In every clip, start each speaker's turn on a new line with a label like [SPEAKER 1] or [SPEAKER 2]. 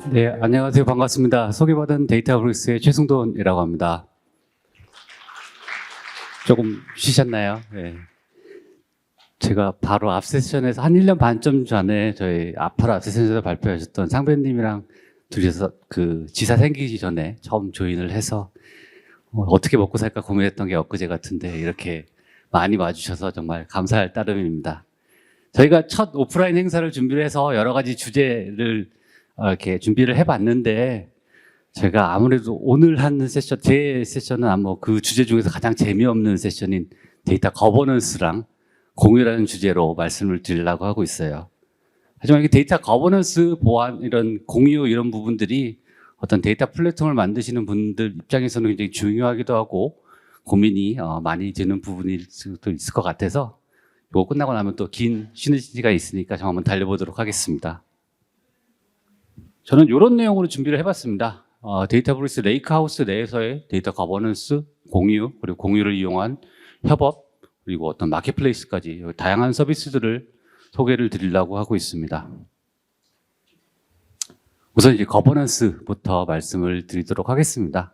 [SPEAKER 1] 네, 안녕하세요. 반갑습니다. 소개받은 데이터브릭스의 최승돈이라고 합니다. 조금 쉬셨나요? 네. 제가 바로 앞 세션에서 한 1년 반쯤 전에 저희 아파라 앞 세션에서 발표하셨던 상배님이랑 둘이서 그 지사 생기기 전에 처음 조인을 해서 어떻게 먹고 살까 고민했던 게 엊그제 같은데 이렇게 많이 와주셔서 정말 감사할 따름입니다. 저희가 첫 오프라인 행사를 준비를 해서 여러 가지 주제를 이렇게 준비를 해봤는데 제가 아무래도 오늘 하는 세션, 제 세션은 아마 그 주제 중에서 가장 재미없는 세션인 데이터 거버넌스랑 공유라는 주제로 말씀을 드리려고 하고 있어요. 하지만 이게 데이터 거버넌스, 보안, 이런 공유 이런 부분들이 어떤 데이터 플랫폼을 만드시는 분들 입장에서는 굉장히 중요하기도 하고 고민이 많이 되는 부분일 수도 있을 것 같아서 이거 끝나고 나면 또 긴 쉬는 시기가 있으니까 좀 한번 달려보도록 하겠습니다. 저는 이런 내용으로 준비를 해봤습니다. 데이터브릭스 레이크하우스 내에서의 데이터 거버넌스, 공유, 그리고 공유를 이용한 협업, 그리고 어떤 마켓플레이스까지 다양한 서비스들을 소개를 드리려고 하고 있습니다. 우선 이제 거버넌스부터 말씀을 드리도록 하겠습니다.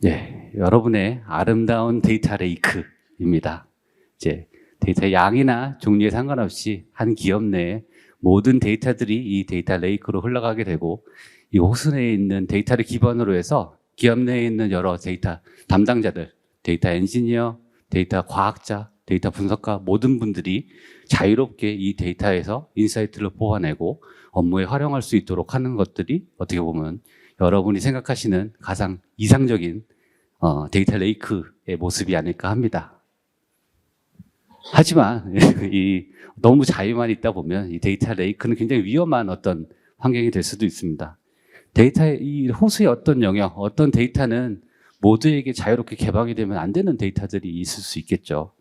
[SPEAKER 1] 네, 여러분의 아름다운 데이터 레이크입니다. 이제 데이터 양이나 종류에 상관없이 한 기업 내에 모든 데이터들이 이 데이터 레이크로 흘러가게 되고 이 호수 내에 있는 데이터를 기반으로 해서 기업 내에 있는 여러 데이터 담당자들, 데이터 엔지니어, 데이터 과학자, 데이터 분석가 모든 분들이 자유롭게 이 데이터에서 인사이트를 뽑아내고 업무에 활용할 수 있도록 하는 것들이 어떻게 보면 여러분이 생각하시는 가장 이상적인 데이터 레이크의 모습이 아닐까 합니다. 하지만 너무 자유만 있다 보면 이 데이터 레이크는 굉장히 위험한 어떤 환경이 될 수도 있습니다. 데이터의 이 호수의 어떤 영역, 어떤 데이터는 모두에게 자유롭게 개방이 되면 안 되는 데이터들이 있을 수 있겠죠.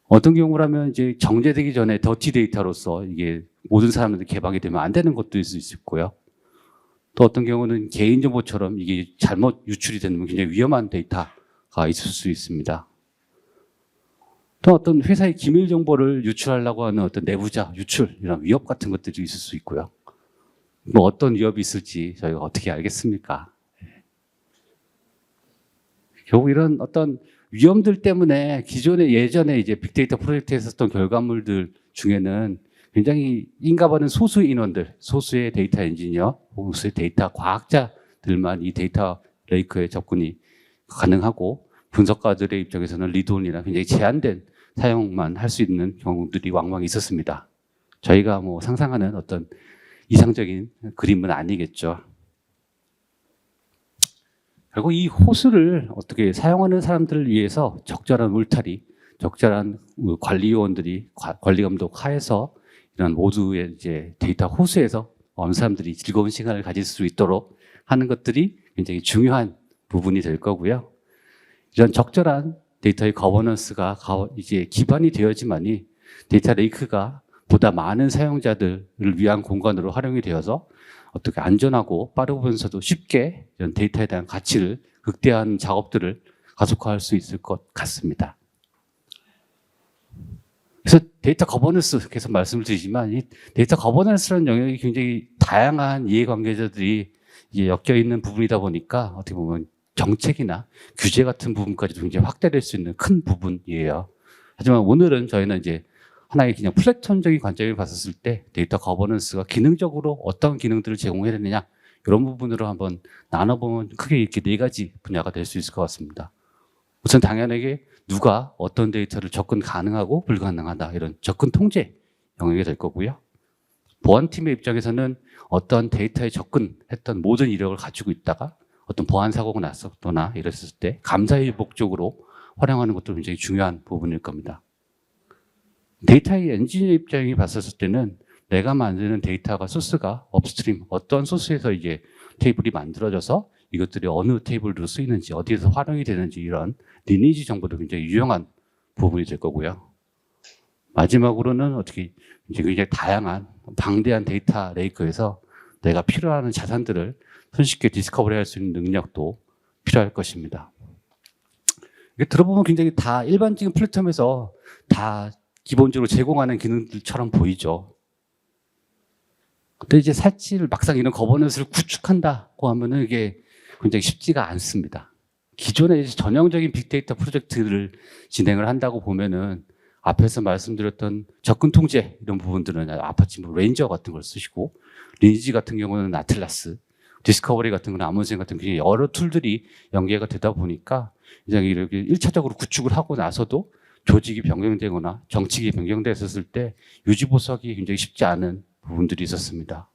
[SPEAKER 1] 어떤 경우라면 이제 정제되기 전에 더티 데이터로서 이게 모든 사람들이 개방이 되면 안 되는 것도 있을 수 있고요. 또 어떤 경우는 개인정보처럼 이게 잘못 유출이 되면 굉장히 위험한 데이터가 있을 수 있습니다. 또 어떤 회사의 기밀 정보를 유출하려고 하는 어떤 내부자 유출, 이런 위협 같은 것들이 있을 수 있고요. 뭐 어떤 위협이 있을지 저희가 어떻게 알겠습니까? 결국 이런 어떤 위험들 때문에 예전에 이제 빅데이터 프로젝트에서 했던 결과물들 중에는 굉장히 인가받은 소수의 인원들, 소수의 데이터 엔지니어, 소수의 데이터 과학자들만 이 데이터 레이크에 접근이 가능하고 분석가들의 입장에서는 리드온이나 굉장히 제한된 사용만 할 수 있는 경우들이 왕왕 있었습니다. 저희가 뭐 상상하는 어떤 이상적인 그림은 아니겠죠. 그리고 이 호수를 어떻게 사용하는 사람들을 위해서 적절한 울타리, 적절한 관리요원들이 관리 감독 하에서 이런 모두의 이제 데이터 호수에서 어느 사람들이 즐거운 시간을 가질 수 있도록 하는 것들이 굉장히 중요한 부분이 될 거고요. 이런 적절한 데이터의 거버넌스가 이제 기반이 되어야지만이 데이터 레이크가 보다 많은 사용자들을 위한 공간으로 활용이 되어서 어떻게 안전하고 빠르면서도 쉽게 이런 데이터에 대한 가치를 극대화하는 작업들을 가속화할 수 있을 것 같습니다. 그래서 데이터 거버넌스 계속 말씀을 드리지만 이 데이터 거버넌스라는 영역이 굉장히 다양한 이해관계자들이 이제 엮여 있는 부분이다 보니까 어떻게 보면 정책이나 규제 같은 부분까지도 굉장히 확대될 수 있는 큰 부분이에요. 하지만 오늘은 저희는 이제 하나의 그냥 플랫폼적인 관점을 봤었을 때 데이터 거버넌스가 기능적으로 어떤 기능들을 제공해야 되느냐 이런 부분으로 한번 나눠보면 크게 이렇게 네 가지 분야가 될 수 있을 것 같습니다. 우선 당연하게 누가 어떤 데이터를 접근 가능하고 불가능하다 이런 접근 통제 영역이 될 거고요. 보안팀의 입장에서는 어떤 데이터에 접근했던 모든 이력을 가지고 있다가 어떤 보안 사고가 났었거나 이랬을 때 감사의 목적으로 활용하는 것도 굉장히 중요한 부분일 겁니다. 데이터의 엔지니어 입장이 봤었을 때는 내가 만드는 데이터가 소스가 업스트림 어떤 소스에서 이게 테이블이 만들어져서 이것들이 어느 테이블로 쓰이는지 어디에서 활용이 되는지 이런 리니지 정보도 굉장히 유용한 부분이 될 거고요. 마지막으로는 어떻게 이제 굉장히 다양한 방대한 데이터 레이크에서 내가 필요한 자산들을 손쉽게 디스커버리 할 수 있는 능력도 필요할 것입니다. 이게 들어보면 굉장히 다 일반적인 플랫폼에서 다 기본적으로 제공하는 기능들처럼 보이죠. 근데 이제 사실 막상 이런 거버넌스를 구축한다고 하면은 이게 굉장히 쉽지가 않습니다. 기존에 이제 전형적인 빅데이터 프로젝트를 진행을 한다고 보면은 앞에서 말씀드렸던 접근 통제 이런 부분들은 아파치 뭐 레인저 같은 걸 쓰시고, 리니지 같은 경우는 아틀라스, 디스커버리 같은 경우는 아몬센 같은 굉장히 여러 툴들이 연계가 되다 보니까 굉장히 이렇게 1차적으로 구축을 하고 나서도 조직이 변경되거나 정책이 변경됐었을 때 유지 보수하기 굉장히 쉽지 않은 부분들이 있었습니다.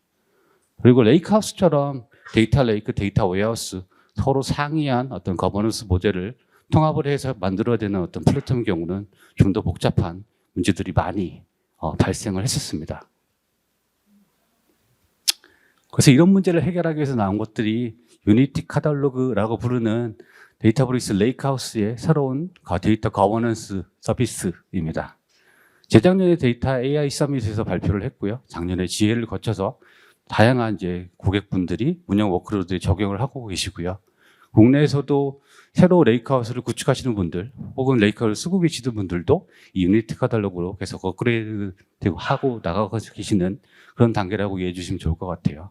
[SPEAKER 1] 그리고 레이크하우스처럼 데이터 레이크, 데이터 웨어하우스 서로 상이한 어떤 거버넌스 모델을 통합을 해서 만들어야 되는 어떤 플랫폼의 경우는 좀 더 복잡한 문제들이 많이 발생을 했었습니다. 그래서 이런 문제를 해결하기 위해서 나온 것들이 유니티 카탈로그라고 부르는 데이터브릭스 레이크하우스의 새로운 데이터 거버넌스 서비스입니다. 재작년에 데이터 AI 서밋에서 발표를 했고요. 작년에 GA를 거쳐서 다양한 이제 고객분들이 운영 워크로드에 적용을 하고 계시고요. 국내에서도 새로 레이크하우스를 구축하시는 분들 혹은 레이크하우스를 쓰고 계시는 분들도 이 유니티 카탈로그로 계속 업그레이드 되고 하고 나가고 계시는 그런 단계라고 이해해 주시면 좋을 것 같아요.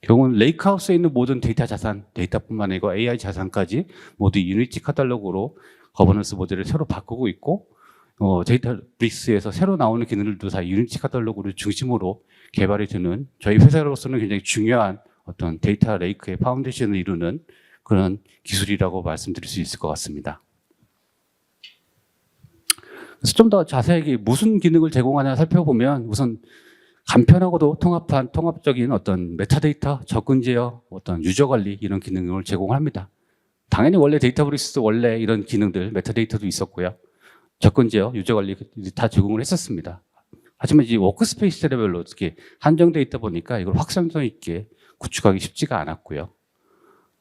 [SPEAKER 1] 결국은 레이크하우스에 있는 모든 데이터 자산, 데이터뿐만 아니고 AI 자산까지 모두 유니티 카탈로그로 거버넌스 모델을 새로 바꾸고 있고, 데이터브릭스에서 새로 나오는 기능들도 다 유니티 카탈로그를 중심으로 개발이 되는 저희 회사로서는 굉장히 중요한 어떤 데이터 레이크의 파운데이션을 이루는 그런 기술이라고 말씀드릴 수 있을 것 같습니다. 그래서 좀 더 자세하게 무슨 기능을 제공하냐 살펴보면 우선 간편하고도 통합적인 어떤 메타데이터, 접근 제어, 어떤 유저 관리 이런 기능을 제공합니다. 당연히 원래 데이터브릭스 원래 이런 기능들 메타데이터도 있었고요. 접근 제어, 유저 관리 다 제공을 했었습니다. 하지만 이제 워크스페이스 레벨로 어떻게 한정되어 있다 보니까 이걸 확장성 있게 구축하기 쉽지가 않았고요.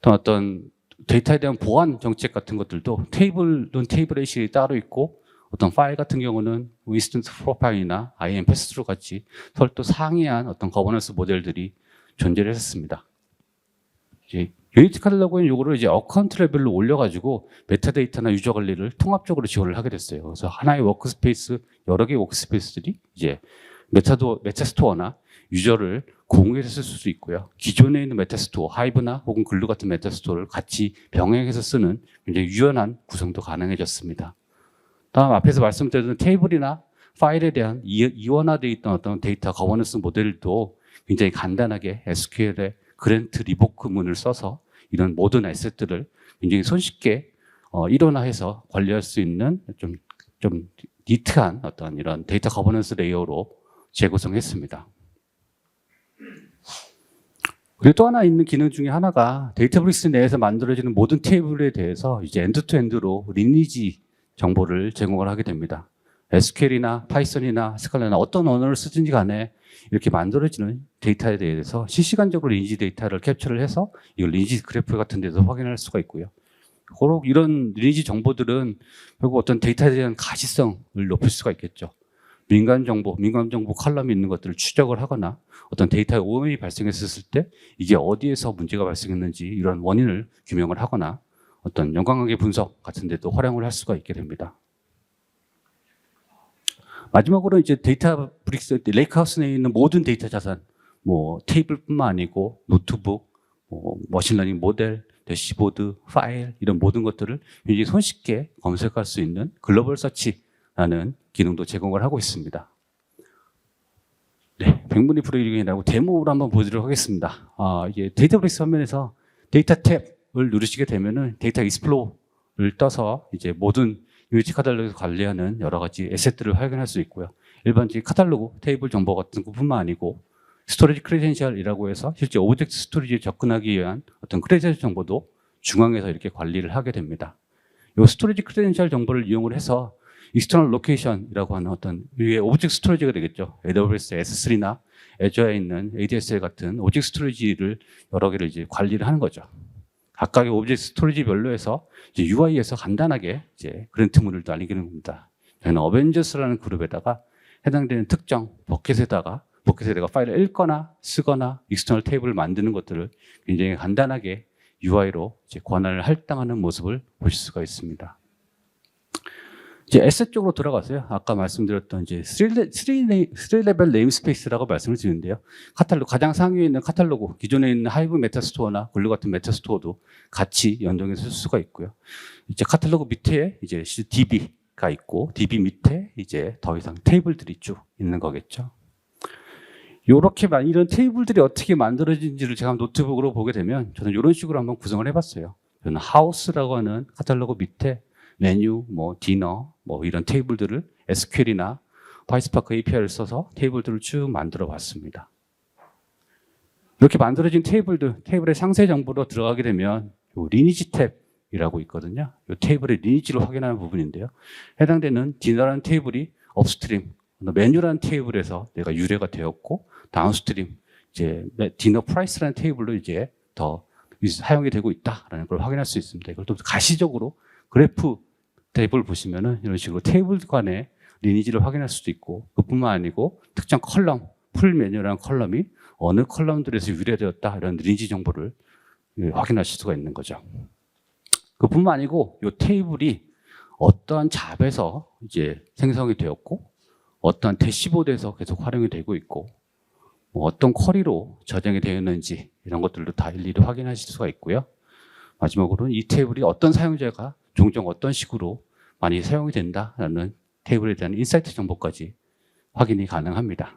[SPEAKER 1] 또 어떤 데이터에 대한 보안 정책 같은 것들도 테이블은 테이블 ACL이 따로 있고, 어떤 파일 같은 경우는 인스턴스 프로파일이나 IAM 패스트로 같이 서로 또 상이한 어떤 거버넌스 모델들이 존재를 했었습니다. 이제 유니티 카탈로그는 요거를 이제 어카운트 레벨로 올려가지고 메타데이터나 유저 관리를 통합적으로 지원을 하게 됐어요. 그래서 하나의 워크스페이스, 여러 개의 워크스페이스들이 이제 메타스토어나 유저를 공유해서 쓸 수 있고요. 기존에 있는 메타스토어, 하이브나 혹은 글루 같은 메타스토어를 같이 병행해서 쓰는 굉장히 유연한 구성도 가능해졌습니다. 다음 앞에서 말씀드렸던 테이블이나 파일에 대한 이원화되어 있던 어떤 데이터 거버넌스 모델도 굉장히 간단하게 SQL에 그랜트 리보크문을 써서 이런 모든 에셋들을 굉장히 손쉽게 일원화해서 관리할 수 있는 좀 니트한 어떤 이런 데이터 거버넌스 레이어로 재구성했습니다. 그리고 또 하나 있는 기능 중에 하나가 데이터브릭스 내에서 만들어지는 모든 테이블에 대해서 이제 엔드투엔드로 리니지 정보를 제공을 하게 됩니다. SQL이나 파이썬이나 스칼라나 어떤 언어를 쓰든지 간에 이렇게 만들어지는 데이터에 대해서 실시간적으로 리니지 데이터를 캡처를 해서 이걸 리니지 그래프 같은 데서 확인할 수가 있고요. 고로 이런 리니지 정보들은 결국 어떤 데이터에 대한 가시성을 높일 수가 있겠죠. 민감 정보 컬럼이 있는 것들을 추적을 하거나 어떤 데이터에 오염이 발생했을 때 이게 어디에서 문제가 발생했는지 이런 원인을 규명을 하거나 어떤 연관관계 분석 같은 데도 활용을 할 수가 있게 됩니다. 마지막으로 이제 데이터브릭스 레이크하우스 내에 있는 모든 데이터 자산, 뭐 테이블뿐만 아니고 노트북, 머신러닝 모델, 대시보드, 파일 이런 모든 것들을 굉장히 손쉽게 검색할 수 있는 글로벌 서치라는 기능도 제공을 하고 있습니다. 네, 백문이 불여일견이라고 데모로 한번 보여드리도록 하겠습니다. 이게 데이터브릭스 화면에서 데이터 탭을 누르시게 되면은 데이터 익스플로어를 떠서 이제 모든 유니티 카탈로그에서 관리하는 여러 가지 에셋들을 확인할 수 있고요. 일반적인 카탈로그, 테이블 정보 같은 것뿐만 아니고 스토리지 크레덴셜이라고 해서 실제 오브젝트 스토리지에 접근하기 위한 어떤 크레덴셜 정보도 중앙에서 이렇게 관리를 하게 됩니다. 이 스토리지 크레덴셜 정보를 이용을 해서 익스터널 로케이션이라고 하는 어떤 위에 오브젝트 스토리지가 되겠죠. AWS S3나 애저에 있는 ADSL 같은 오브젝트 스토리지를 여러 개를 이제 관리를 하는 거죠. 각각의 오브젝트 스토리지별로 해서 이제 UI에서 간단하게 이제 그랜트문을 날리는 겁니다. 저희는 어벤져스라는 그룹에다가 해당되는 특정 버켓에 내가 파일을 읽거나 쓰거나 익스터널 테이블을 만드는 것들을 굉장히 간단하게 UI로 이제 권한을 할당하는 모습을 보실 수가 있습니다. 이제 에셋 쪽으로 들어가서요. 아까 말씀드렸던 이제 3레벨 네임스페이스라고 말씀을 드리는데요. 카탈로그, 가장 상위에 있는 카탈로그, 기존에 있는 하이브 메타스토어나 글루 같은 메타스토어도 같이 연동해서 쓸 수가 있고요. 이제 카탈로그 밑에 이제 DB가 있고, DB 밑에 이제 더 이상 테이블들이 쭉 있는 거겠죠. 요렇게 이런 테이블들이 어떻게 만들어진지를 제가 노트북으로 보게 되면 저는 이런 식으로 한번 구성을 해봤어요. 저는 하우스라고 하는 카탈로그 밑에 메뉴, 뭐 디너, 뭐 이런 테이블들을 SQL이나 파이스파크 API를 써서 테이블들을 쭉 만들어 봤습니다. 이렇게 만들어진 테이블의 상세 정보로 들어가게 되면 요 리니지 탭이라고 있거든요. 이 테이블의 리니지를 확인하는 부분인데요. 해당되는 디너라는 테이블이 업스트림, 메뉴라는 테이블에서 내가 유래가 되었고, 다운스트림, 이제 디너 프라이스라는 테이블로 이제 더 사용이 되고 있다라는 걸 확인할 수 있습니다. 이걸 또 가시적으로 그래프 테이블 보시면은 이런 식으로 테이블 간의 리니지를 확인할 수도 있고, 그뿐만 아니고 특정 컬럼, 풀 메뉴라는 컬럼이 어느 컬럼들에서 유래되었다 이런 리니지 정보를 확인하실 수가 있는 거죠. 그뿐만 아니고 이 테이블이 어떠한 잡에서 이제 생성이 되었고, 어떠한 대시보드에서 계속 활용이 되고 있고, 뭐 어떤 쿼리로 저장이 되어 있는지 이런 것들도 다 일일이 확인하실 수가 있고요. 마지막으로는 이 테이블이 어떤 사용자가 종종 어떤 식으로 많이 사용이 된다라는 테이블에 대한 인사이트 정보까지 확인이 가능합니다.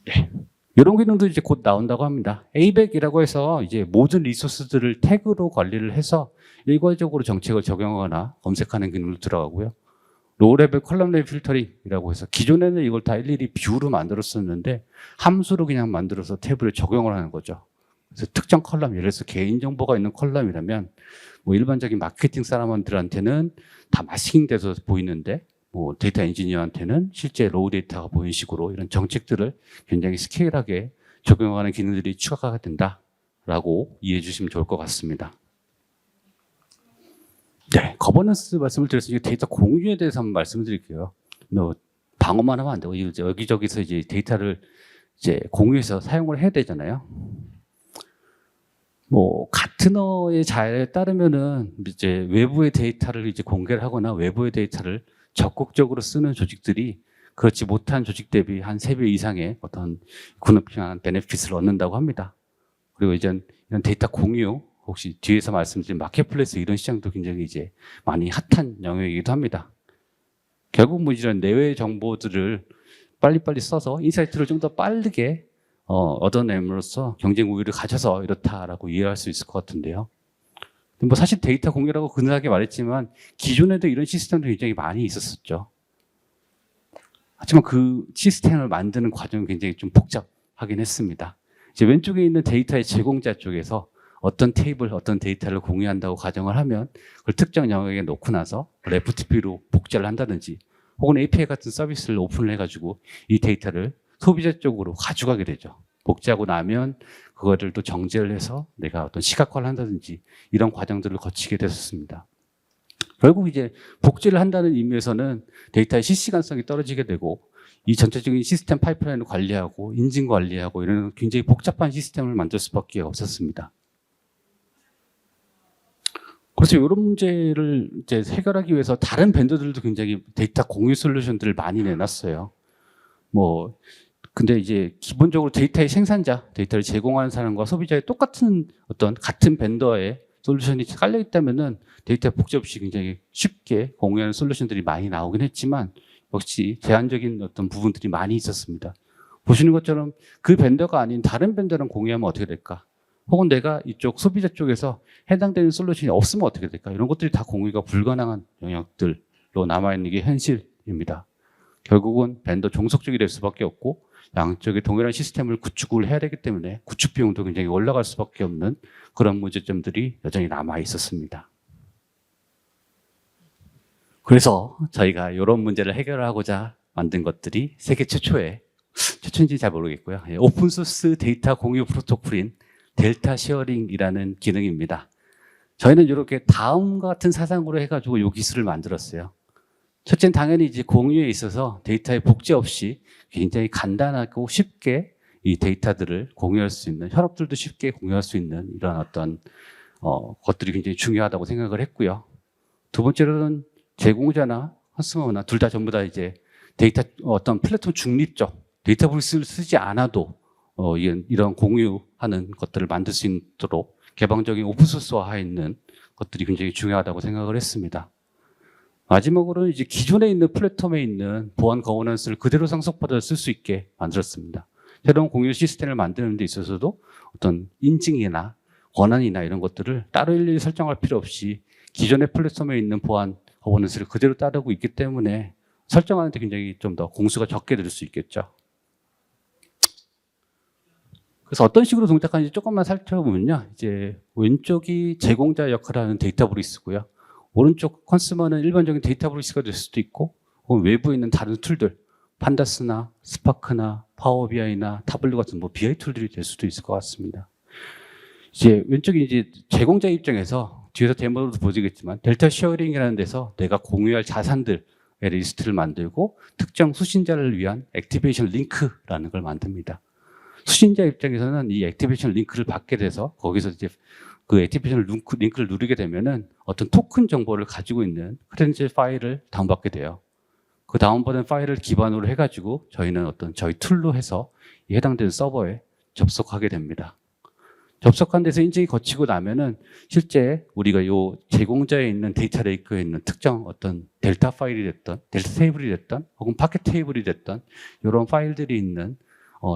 [SPEAKER 1] 네. 이런 기능도 이제 곧 나온다고 합니다. ABAC이라고 해서 이제 모든 리소스들을 태그로 관리를 해서 일괄적으로 정책을 적용하거나 검색하는 기능도 들어가고요. 로우레벨 컬럼 레벨 필터링이라고 해서 기존에는 이걸 다 일일이 뷰로 만들었었는데 함수로 그냥 만들어서 탭을 적용을 하는 거죠. 그래서 특정 컬럼, 예를 들어서 개인정보가 있는 컬럼이라면 뭐 일반적인 마케팅 사람들한테는 다 마스킹돼서 보이는데 뭐 데이터 엔지니어한테는 실제 로우 데이터가 보이는 식으로 이런 정책들을 굉장히 스케일하게 적용하는 기능들이 추가가 된다라고 이해해 주시면 좋을 것 같습니다. 네, 거버넌스 말씀을 드렸으니까 데이터 공유에 대해서 한번 말씀을 드릴게요. 뭐 방어만 하면 안 되고 여기저기서 이제 데이터를 이제 공유해서 사용을 해야 되잖아요. 뭐 가트너의 자료에 따르면은 이제 외부의 데이터를 이제 공개를 하거나 외부의 데이터를 적극적으로 쓰는 조직들이 그렇지 못한 조직 대비 한 3배 이상의 어떤 군업형한 베네핏을 얻는다고 합니다. 그리고 이제 이런 데이터 공유, 혹시 뒤에서 말씀드린 마켓플레이스 이런 시장도 굉장히 이제 많이 핫한 영역이기도 합니다. 결국 뭐 이런 내외 정보들을 빨리빨리 써서 인사이트를 좀 더 빠르게 얻어냄으로써 경쟁 우위를 가져서 이렇다라고 이해할 수 있을 것 같은데요. 뭐 사실 데이터 공유라고 근사하게 말했지만 기존에도 이런 시스템도 굉장히 많이 있었었죠. 하지만 그 시스템을 만드는 과정이 굉장히 좀 복잡하긴 했습니다. 이제 왼쪽에 있는 데이터의 제공자 쪽에서 어떤 테이블, 어떤 데이터를 공유한다고 가정을 하면 그걸 특정 영역에 놓고 나서 FTP로 복제를 한다든지 혹은 API 같은 서비스를 오픈을 해가지고 이 데이터를 소비자 쪽으로 가져가게 되죠. 복제하고 나면 그거를 또 정제를 해서 내가 어떤 시각화를 한다든지 이런 과정들을 거치게 됐었습니다. 결국 이제 복제를 한다는 의미에서는 데이터의 실시간성이 떨어지게 되고 이 전체적인 시스템 파이프라인을 관리하고 인증 관리하고 이런 굉장히 복잡한 시스템을 만들 수밖에 없었습니다. 그래서 이런 문제를 이제 해결하기 위해서 다른 벤더들도 굉장히 데이터 공유 솔루션들을 많이 내놨어요. 뭐 근데 이제 기본적으로 데이터의 생산자, 데이터를 제공하는 사람과 소비자의 똑같은 어떤 같은 벤더의 솔루션이 깔려 있다면은 데이터 복제 없이 굉장히 쉽게 공유하는 솔루션들이 많이 나오긴 했지만 역시 제한적인 어떤 부분들이 많이 있었습니다. 보시는 것처럼 그 벤더가 아닌 다른 벤더랑 공유하면 어떻게 될까? 혹은 내가 이쪽 소비자 쪽에서 해당되는 솔루션이 없으면 어떻게 될까? 이런 것들이 다 공유가 불가능한 영역들로 남아있는 게 현실입니다. 결국은 벤더 종속적이 될 수밖에 없고 양쪽에 동일한 시스템을 구축을 해야 되기 때문에 구축 비용도 굉장히 올라갈 수밖에 없는 그런 문제점들이 여전히 남아 있었습니다. 그래서 저희가 이런 문제를 해결하고자 만든 것들이 세계 최초인지 잘 모르겠고요. 오픈소스 데이터 공유 프로토콜인 델타 쉐어링이라는 기능입니다. 저희는 이렇게 다음과 같은 사상으로 해가지고 이 기술을 만들었어요. 첫째는 당연히 이제 공유에 있어서 데이터의 복제 없이 굉장히 간단하고 쉽게 이 데이터들을 공유할 수 있는, 혈업들도 쉽게 공유할 수 있는 이런 어떤 것들이 굉장히 중요하다고 생각을 했고요. 두 번째로는 제공자나 컨슈머나 둘 다 전부 다 이제 데이터 어떤 플랫폼 중립적 데이터베이스를 쓰지 않아도 이런 공유하는 것들을 만들 수 있도록 개방적인 오픈소스화해 있는 것들이 굉장히 중요하다고 생각을 했습니다. 마지막으로는 이제 기존에 있는 플랫폼에 있는 보안 거버넌스를 그대로 상속받아 쓸 수 있게 만들었습니다. 새로운 공유 시스템을 만드는 데 있어서도 어떤 인증이나 권한이나 이런 것들을 따로 일일이 설정할 필요 없이 기존의 플랫폼에 있는 보안 거버넌스를 그대로 따르고 있기 때문에 설정하는 데 굉장히 좀 더 공수가 적게 들 수 있겠죠. 그래서 어떤 식으로 동작하는지 조금만 살펴보면요. 이제 왼쪽이 제공자 역할을 하는 데이터브리스고요. 오른쪽 컨슈머는 일반적인 데이터브리스가 될 수도 있고, 혹은 외부에 있는 다른 툴들, 판다스나 스파크나 파워비아이나 타블루 같은 BI 툴들이 될 수도 있을 것 같습니다. 이제 왼쪽이 이제 제공자 입장에서 뒤에서 데모로도 보시겠지만 델타 쉐어링이라는 데서 내가 공유할 자산들의 리스트를 만들고 특정 수신자를 위한 액티베이션 링크라는 걸 만듭니다. 수신자 입장에서는 이 액티베이션 링크를 받게 돼서 거기서 이제 그 액티베이션 링크를 누르게 되면은 어떤 토큰 정보를 가지고 있는 크레덴셜 파일을 다운받게 돼요. 그 다운받은 파일을 기반으로 해가지고 저희는 저희 툴로 해서 이 해당되는 서버에 접속하게 됩니다. 접속한 데서 인증이 거치고 나면은 실제 우리가 요 제공자에 있는 데이터 레이크에 있는 특정 어떤 델타 파일이 됐던, 델타 테이블이 됐던, 혹은 파켓 테이블이 됐던 이런 파일들이 있는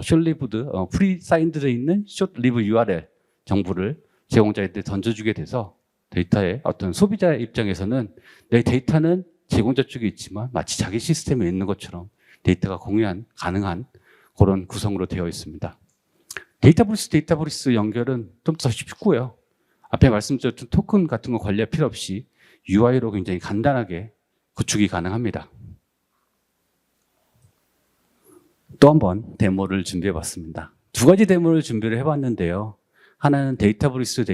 [SPEAKER 1] 숏리브드, 프리사인드에 있는 숏리브 URL 정보를 제공자한테 던져주게 돼서 데이터의 어떤 소비자 입장에서는 내 데이터는 제공자 쪽에 있지만 마치 자기 시스템에 있는 것처럼 데이터가 가능한 그런 구성으로 되어 있습니다. 데이터브리스 연결은 좀 더 쉽고요. 앞에 말씀드렸던 토큰 같은 거 관리할 필요 없이 UI로 굉장히 간단하게 구축이 가능합니다. 또 한 번 데모를 준비해 봤습니다. 두 가지 데모를 준비를 해봤는데요. 하나는 데이터브리스,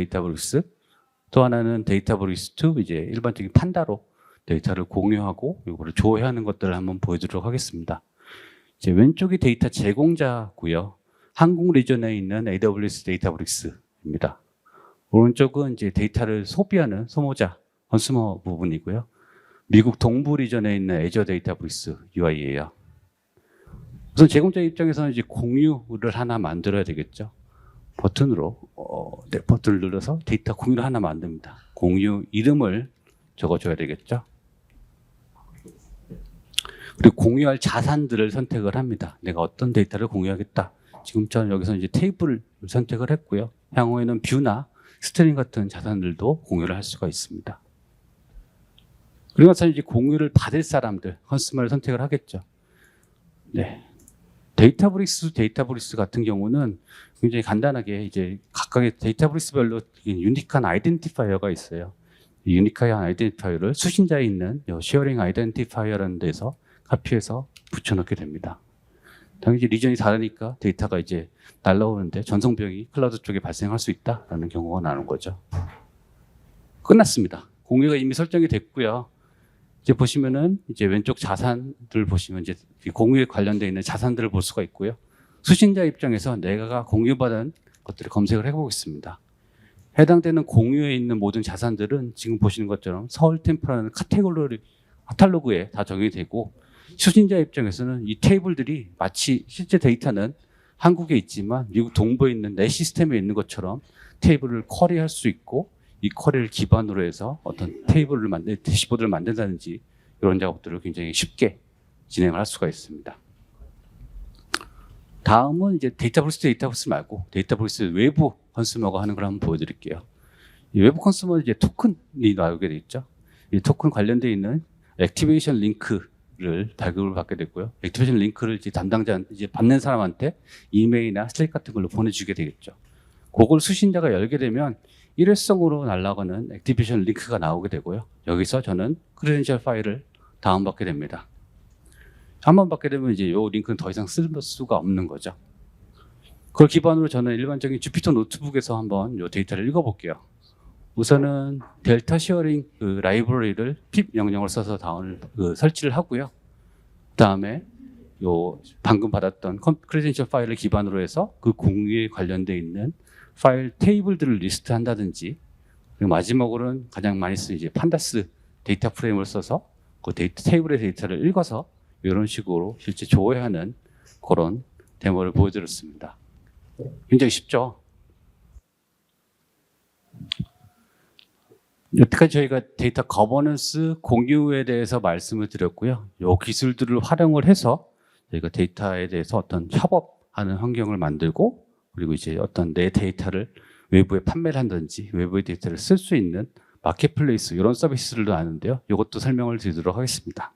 [SPEAKER 1] 또 하나는 데이터브리스2 이제 일반적인 판다로 데이터를 공유하고 이거를 조회하는 것들을 한번 보여드리도록 하겠습니다. 이제 왼쪽이 데이터 제공자고요. 한국 리전에 있는 AWS 데이터브릭스입니다. 오른쪽은 이제 데이터를 소비하는 소모자, 컨슈머 부분이고요. 미국 동부 리전에 있는 애저 데이터브릭스 UI예요. 우선 제공자 입장에서는 이제 공유를 하나 만들어야 되겠죠. 버튼으로 버튼을 눌러서 데이터 공유를 하나 만듭니다. 공유 이름을 적어줘야 되겠죠. 그리고 공유할 자산들을 선택을 합니다. 내가 어떤 데이터를 공유하겠다. 지금 저는 여기서 이제 테이블을 선택을 했고요. 향후에는 뷰나 스트링 같은 자산들도 공유를 할 수가 있습니다. 그리고 나서 이제 공유를 받을 사람들, 컨슈머를 선택을 하겠죠. 네. 데이터브릭스 같은 경우는 굉장히 간단하게 이제 각각의 데이터브릭스별로 유니크한 아이덴티파이어가 있어요. 이 유니크한 아이덴티파이어를 수신자에 있는 쉐어링 아이덴티파이어라는 데서 카피해서 붙여넣게 됩니다. 당연히 리전이 다르니까 데이터가 이제 날라오는데 전송비용이 클라우드 쪽에 발생할 수 있다라는 경우가 나오는 거죠. 끝났습니다. 공유가 이미 설정이 됐고요. 이제 보시면은 이제 왼쪽 자산들 보시면 이제 공유에 관련되어 있는 자산들을 볼 수가 있고요. 수신자 입장에서 내가 공유받은 것들을 검색을 해보겠습니다. 해당되는 공유에 있는 모든 자산들은 지금 보시는 것처럼 서울템프라는 카탈로그에 다 적용이 되고, 수신자 입장에서는 이 테이블들이 마치 실제 데이터는 한국에 있지만 미국 동부에 있는 내 시스템에 있는 것처럼 테이블을 쿼리할 수 있고, 이 쿼리를 기반으로 해서 어떤 테이블을 대시보드를 만든다든지 이런 작업들을 굉장히 쉽게 진행을 할 수가 있습니다. 다음은 이제 데이터브리스 말고 데이터브리스 외부 컨슈머가 하는 걸 한번 보여드릴게요. 이 외부 컨슈머는 이제 토큰이 나오게 돼 있죠. 이 토큰 관련되어 있는 액티베이션 링크를 발급을 받게 됐고요. 액티베이션 링크를 이제 담당자, 이제 받는 사람한테 이메일이나 슬랙 같은 걸로 보내주게 되겠죠. 그걸 수신자가 열게 되면 일회성으로 날아가는 액티베이션 링크가 나오게 되고요. 여기서 저는 크레덴셜 파일을 다운받게 됩니다. 한번 받게 되면 이제 이 링크는 더 이상 쓸 수가 없는 거죠. 그걸 기반으로 저는 일반적인 주피터 노트북에서 한번 이 데이터를 읽어볼게요. 우선은 델타 쉐어링 라이브러리를 pip 명령을 써서 설치를 하고요. 그 다음에 요 방금 받았던 크레덴셜 파일을 기반으로 해서 그 공유에 관련되어 있는 파일 테이블들을 리스트한다든지, 그리고 마지막으로는 가장 많이 쓰는 이제 판다스 데이터 프레임을 써서 그 테이블의 데이터를 읽어서 이런 식으로 실제 조회하는 그런 데모를 보여드렸습니다. 굉장히 쉽죠? 여태까지 저희가 데이터 거버넌스 공유에 대해서 말씀을 드렸고요. 이 기술들을 활용을 해서 저희가 데이터에 대해서 어떤 협업하는 환경을 만들고, 그리고 이제 어떤 내 데이터를 외부에 판매를 한다든지 외부의 데이터를 쓸 수 있는 마켓플레이스, 이런 서비스들도 아는데요. 이것도 설명을 드리도록 하겠습니다.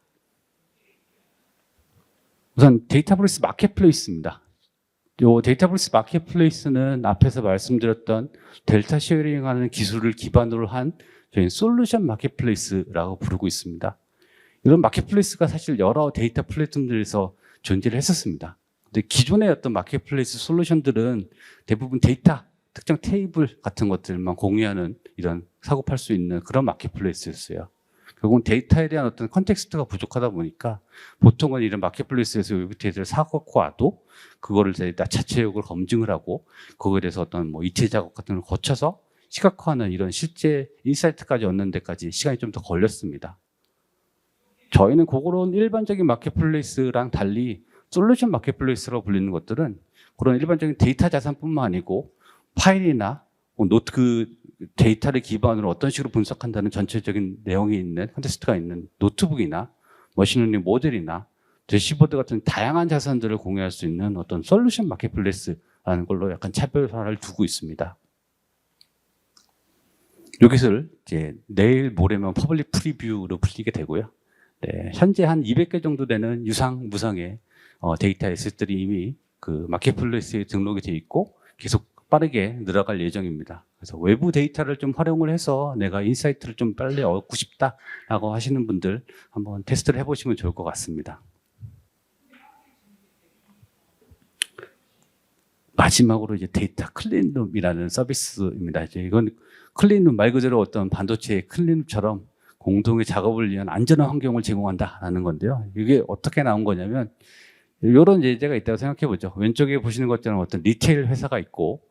[SPEAKER 1] 우선 데이터브리스 마켓플레이스입니다. 이 데이터브리스 마켓플레이스는 앞에서 말씀드렸던 델타 쉐어링하는 기술을 기반으로 한 저희는 솔루션 마켓플레이스라고 부르고 있습니다. 이런 마켓플레이스가 사실 여러 데이터 플랫폼들에서 존재를 했었습니다. 근데 기존의 어떤 마켓플레이스 솔루션들은 대부분 데이터, 특정 테이블 같은 것들만 공유하는 이런 사고 팔 수 있는 그런 마켓플레이스였어요. 결국은 데이터에 대한 어떤 컨텍스트가 부족하다 보니까 보통은 이런 마켓플레이스에서 외부 데이터를 사고 와도 그거를 다 자체적으로 검증을 하고 거기에 대해서 어떤 뭐 이체 작업 같은 걸 거쳐서 시각화하는 이런 실제 인사이트까지 얻는 데까지 시간이 좀 더 걸렸습니다. 저희는 그런 일반적인 마켓플레이스랑 달리 솔루션 마켓플레이스라고 불리는 것들은 그런 일반적인 데이터 자산뿐만 아니고 파일이나 노트, 그 데이터를 기반으로 어떤 식으로 분석한다는 전체적인 내용이 있는 컨텍스트가 있는 노트북이나 머신러닝 모델이나 대시보드 같은 다양한 자산들을 공유할 수 있는 어떤 솔루션 마켓플레이스라는 걸로 약간 차별화를 두고 있습니다. 여기서 이제 내일 모레면 퍼블릭 프리뷰로 풀리게 되고요. 네, 현재 한 200개 정도 되는 유상 무상의 데이터 에셋들이 이미 그 마켓플레이스에 등록이 돼 있고 계속 빠르게 늘어갈 예정입니다. 그래서 외부 데이터를 좀 활용을 해서 내가 인사이트를 좀 빨리 얻고 싶다라고 하시는 분들 한번 테스트를 해보시면 좋을 것 같습니다. 마지막으로 이제 데이터 클린룸이라는 서비스입니다. 이제 이건 클린룸 말 그대로 어떤 반도체의 클린룸처럼 공동의 작업을 위한 안전한 환경을 제공한다라는 건데요. 이게 어떻게 나온 거냐면 이런 예제가 있다고 생각해 보죠. 왼쪽에 보시는 것처럼 어떤 리테일 회사가 있고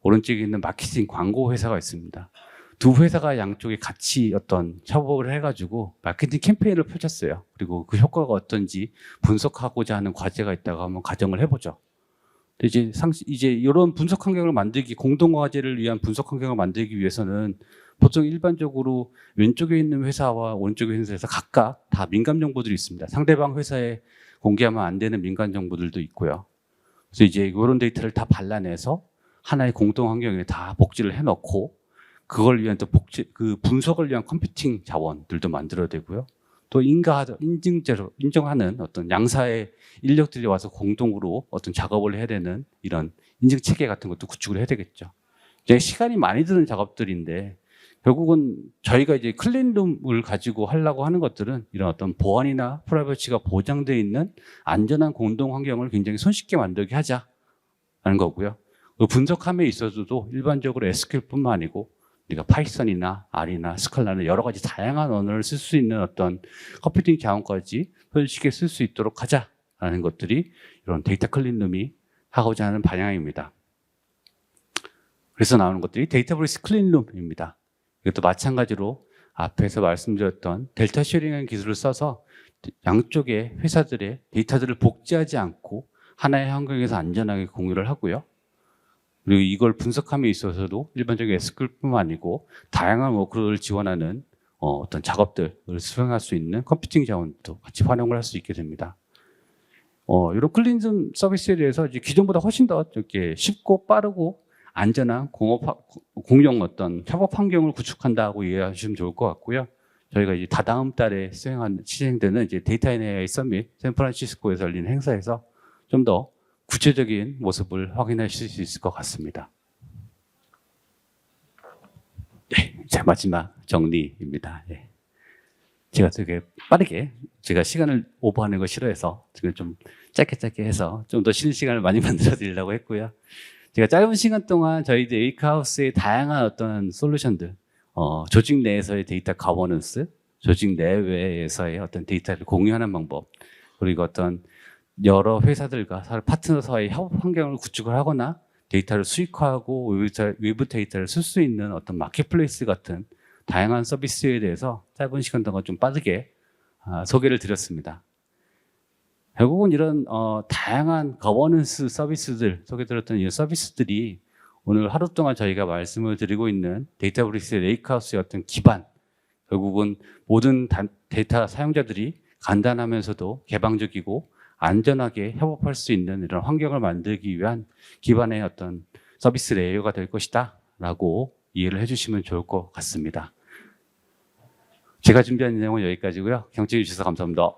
[SPEAKER 1] 오른쪽에 있는 마케팅 광고 회사가 있습니다. 두 회사가 양쪽에 같이 어떤 협업을 해가지고 마케팅 캠페인을 펼쳤어요. 그리고 그 효과가 어떤지 분석하고자 하는 과제가 있다고 한번 가정을 해보죠. 이제 이런 분석 환경을 만들기, 공동 과제를 위한 분석 환경을 만들기 위해서는 보통 일반적으로 왼쪽에 있는 회사와 오른쪽에 있는 회사 각각 다 민감 정보들이 있습니다. 상대방 회사에 공개하면 안 되는 민감 정보들도 있고요. 그래서 이제 이런 데이터를 다 발라내서 하나의 공동 환경에 다 복제를 해놓고 그걸 위한 또 그 분석을 위한 컴퓨팅 자원들도 만들어야 되고요. 또 인정하는 어떤 양사의 인력들이 와서 공동으로 어떤 작업을 해야 되는 이런 인증 체계 같은 것도 구축을 해야 되겠죠. 이제 시간이 많이 드는 작업들인데 결국은 저희가 이제 클린룸을 가지고 하려고 하는 것들은 이런 어떤 보안이나 프라이버시가 보장되어 있는 안전한 공동 환경을 굉장히 손쉽게 만들게 하자라는 거고요. 그 분석함에 있어서도 일반적으로 SQL뿐만 아니고 우리가 파이썬이나 R이나 스칼라나 여러 가지 다양한 언어를 쓸 수 있는 어떤 컴퓨팅 자원까지 손쉽게 쓸 수 있도록 하자라는 것들이 이런 데이터 클린룸이 하고자 하는 방향입니다. 그래서 나오는 것들이 데이터브리스 클린룸입니다. 이것도 마찬가지로 앞에서 말씀드렸던 델타 쉐어링하는 기술을 써서 양쪽의 회사들의 데이터들을 복제하지 않고 하나의 환경에서 안전하게 공유를 하고요. 그리고 이걸 분석함에 있어서도 일반적인 SQL뿐만 아니고 다양한 워크로를 지원하는 어떤 작업들을 수행할 수 있는 컴퓨팅 자원도 같이 활용을 할 수 있게 됩니다. 이런 클린룸 서비스에 대해서 이제 기존보다 훨씬 더 이렇게 쉽고 빠르고 안전한 공용 어떤 협업 환경을 구축한다고 이해하시면 좋을 것 같고요. 저희가 이제 다다음 달에 시행되는 이제 데이터 앤 AI 서밋 샌프란시스코에서 열리는 행사에서 좀 더 구체적인 모습을 확인하실 수 있을 것 같습니다. 네, 제 마지막 정리입니다. 네. 제가 되게 빠르게 제가 시간을 오버하는 거 싫어해서 지금 좀 짧게 해서 좀 더 쉬는 시간을 많이 만들어 드리려고 했고요. 제가 짧은 시간 동안 저희들 에이크하우스의 다양한 어떤 솔루션들, 조직 내에서의 데이터 거버넌스, 조직 내외에서의 어떤 데이터를 공유하는 방법, 그리고 어떤 여러 회사들과 파트너사의 협업 환경을 구축을 하거나 데이터를 수익화하고 외부 데이터를 쓸 수 있는 어떤 마켓플레이스 같은 다양한 서비스에 대해서 짧은 시간 동안 좀 빠르게 소개를 드렸습니다. 결국은 이런 다양한 거버넌스 서비스들, 소개드렸던 이 서비스들이 오늘 하루 동안 저희가 말씀을 드리고 있는 데이터브릭스의 레이크하우스의 어떤 기반, 결국은 모든 데이터 사용자들이 간단하면서도 개방적이고 안전하게 협업할 수 있는 이런 환경을 만들기 위한 기반의 어떤 서비스 레이어가 될 것이다 라고 이해를 해주시면 좋을 것 같습니다. 제가 준비한 내용은 여기까지고요. 경청해 주셔서 감사합니다.